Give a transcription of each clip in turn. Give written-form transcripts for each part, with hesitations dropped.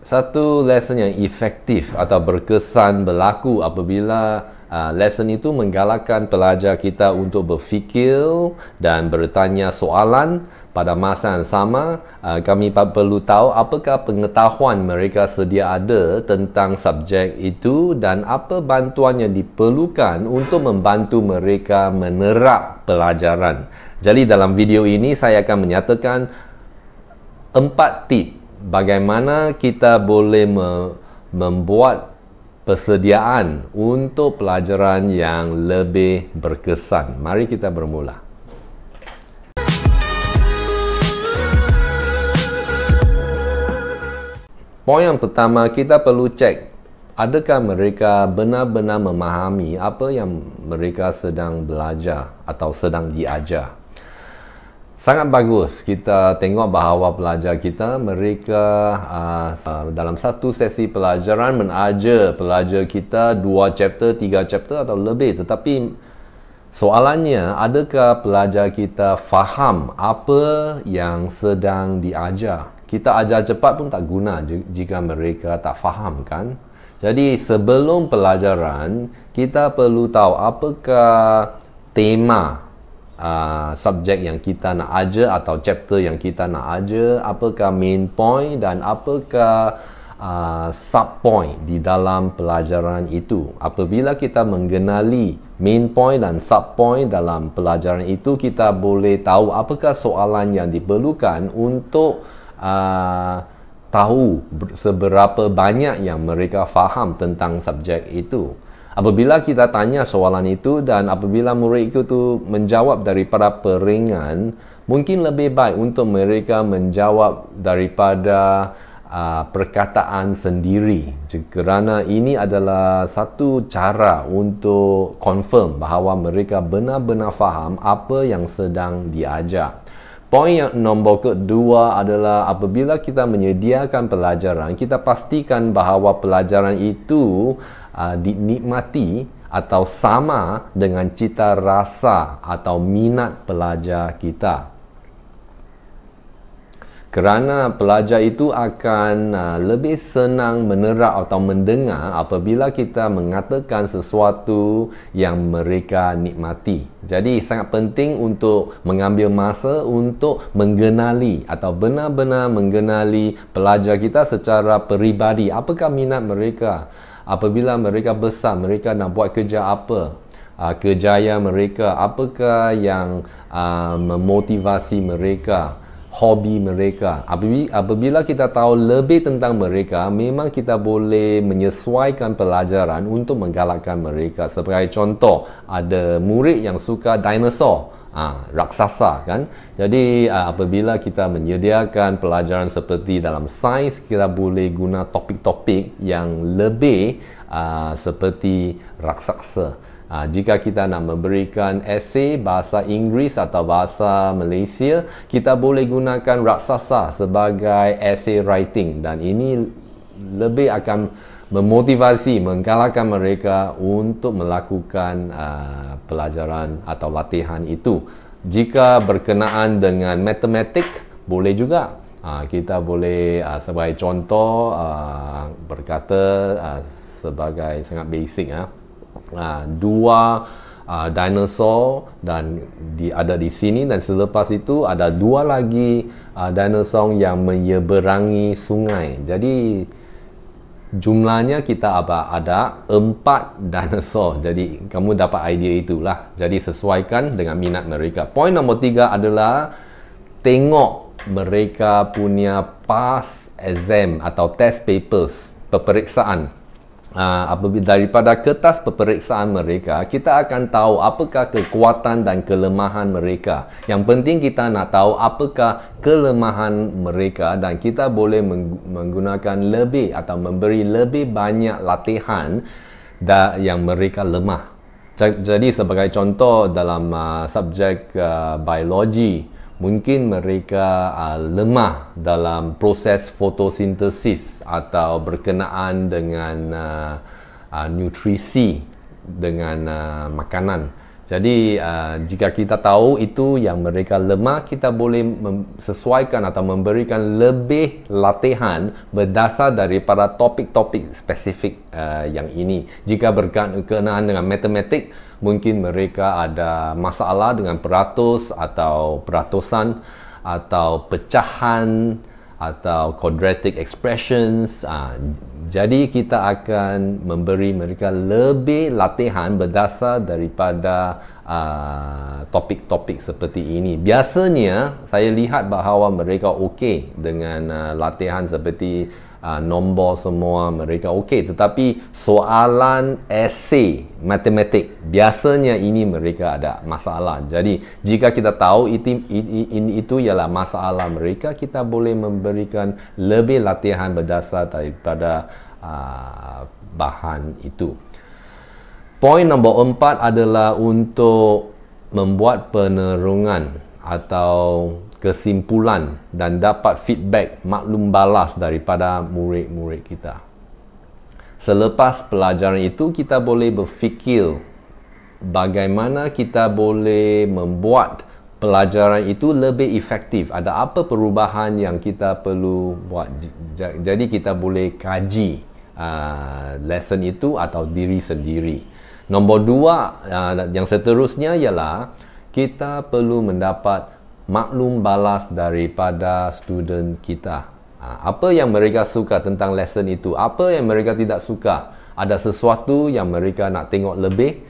Satu lesson yang efektif atau berkesan berlaku apabila lesson itu menggalakkan pelajar kita untuk berfikir dan bertanya soalan. Pada masa yang sama, kami perlu tahu apakah pengetahuan mereka sedia ada tentang subjek itu dan apa bantuan yang diperlukan untuk membantu mereka menerap pelajaran. Jadi dalam video ini saya akan menyatakan 4 tip bagaimana kita boleh membuat persediaan untuk pelajaran yang lebih berkesan. Mari kita bermula. Poin yang pertama, kita perlu cek adakah mereka benar-benar memahami apa yang mereka sedang belajar atau sedang diajar. Sangat bagus kita tengok bahawa pelajar kita, mereka dalam satu sesi pelajaran mengajar pelajar kita 2 chapter, 3 chapter atau lebih. Tetapi soalannya, adakah pelajar kita faham apa yang sedang diajar? Kita ajar cepat pun tak guna jika mereka tak faham, kan? Jadi sebelum pelajaran, kita perlu tahu apakah tema subjek yang kita nak ajar atau chapter yang kita nak ajar, apakah main point dan apakah sub point di dalam pelajaran itu. Apabila kita mengenali main point dan sub point dalam pelajaran itu, kita boleh tahu apakah soalan yang diperlukan untuk tahu seberapa banyak yang mereka faham tentang subjek itu. Apabila kita tanya soalan itu dan apabila murid itu menjawab daripada peringan, mungkin lebih baik untuk mereka menjawab daripada perkataan sendiri, kerana ini adalah satu cara untuk confirm bahawa mereka benar-benar faham apa yang sedang diajar. Poin yang nombor kedua adalah apabila kita menyediakan pelajaran, kita pastikan bahawa pelajaran itu dinikmati atau sama dengan cita rasa atau minat pelajar kita. Kerana pelajar itu akan lebih senang menerap atau mendengar apabila kita mengatakan sesuatu yang mereka nikmati. Jadi sangat penting untuk mengambil masa untuk mengenali atau benar-benar mengenali pelajar kita secara peribadi. Apakah minat mereka? Apabila mereka besar, mereka nak buat kerja apa? Kejayaan mereka, apakah yang memotivasi mereka? Hobi mereka. Apabila kita tahu lebih tentang mereka, memang kita boleh menyesuaikan pelajaran untuk menggalakkan mereka. Sebagai contoh, ada murid yang suka dinosaur, raksasa, kan? Jadi apabila kita menyediakan pelajaran seperti dalam sains, kita boleh guna topik-topik yang lebih seperti raksasa. Jika kita nak memberikan esei bahasa Inggeris atau bahasa Malaysia, kita boleh gunakan raksasa sebagai essay writing, dan ini lebih akan memotivasi, menggalakkan mereka untuk melakukan pelajaran atau latihan itu. Jika berkenaan dengan matematik, boleh juga. Kita boleh sebagai contoh berkata sebagai sangat basic, 2 dinosaur dan ada di sini, dan selepas itu ada 2 lagi dinosaur yang menyeberangi sungai. Jadi jumlahnya kita ada 4 dinosaur. Jadi kamu dapat idea itulah. Jadi sesuaikan dengan minat mereka. Poin nombor 3 adalah tengok mereka punya past exam atau test papers, peperiksaan. Daripada kertas peperiksaan mereka, kita akan tahu apakah kekuatan dan kelemahan mereka. Yang penting kita nak tahu apakah kelemahan mereka, dan kita boleh menggunakan lebih atau memberi lebih banyak latihan yang mereka lemah. Jadi sebagai contoh dalam subjek biologi, mungkin mereka lemah dalam proses fotosintesis atau berkenaan dengan nutrisi dengan makanan. Jadi jika kita tahu itu yang mereka lemah, kita boleh sesuaikan atau memberikan lebih latihan berdasar daripada topik-topik spesifik yang ini. Jika berkenaan dengan matematik, mungkin mereka ada masalah dengan peratus atau peratusan atau pecahan atau quadratic expressions. Jadi kita akan memberi mereka lebih latihan berdasar daripada topik-topik seperti ini. Biasanya saya lihat bahawa mereka okey dengan latihan seperti nombor semua, mereka okey, tetapi soalan esei matematik biasanya ini mereka ada masalah. Jadi jika kita tahu itu ialah masalah mereka, kita boleh memberikan lebih latihan berdasar daripada bahan itu. Poin nombor 4 adalah untuk membuat penerangan atau kesimpulan dan dapat feedback, maklum balas daripada murid-murid kita. Selepas pelajaran itu, kita boleh berfikir bagaimana kita boleh membuat pelajaran itu lebih efektif. Ada apa perubahan yang kita perlu buat. Jadi kita boleh kaji lesson itu atau diri sendiri. Nombor 2, yang seterusnya ialah kita perlu mendapat maklum balas daripada student kita. Apa yang mereka suka tentang lesson itu, apa yang mereka tidak suka, ada sesuatu yang mereka nak tengok lebih.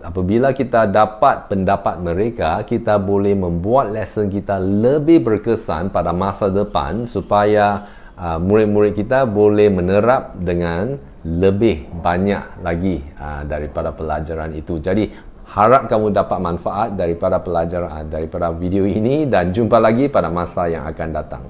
Apabila kita dapat pendapat mereka, kita boleh membuat lesson kita lebih berkesan pada masa depan supaya murid-murid kita boleh menerap dengan lebih banyak lagi daripada pelajaran itu. Jadi harap kamu dapat manfaat daripada pelajaran daripada video ini, dan jumpa lagi pada masa yang akan datang.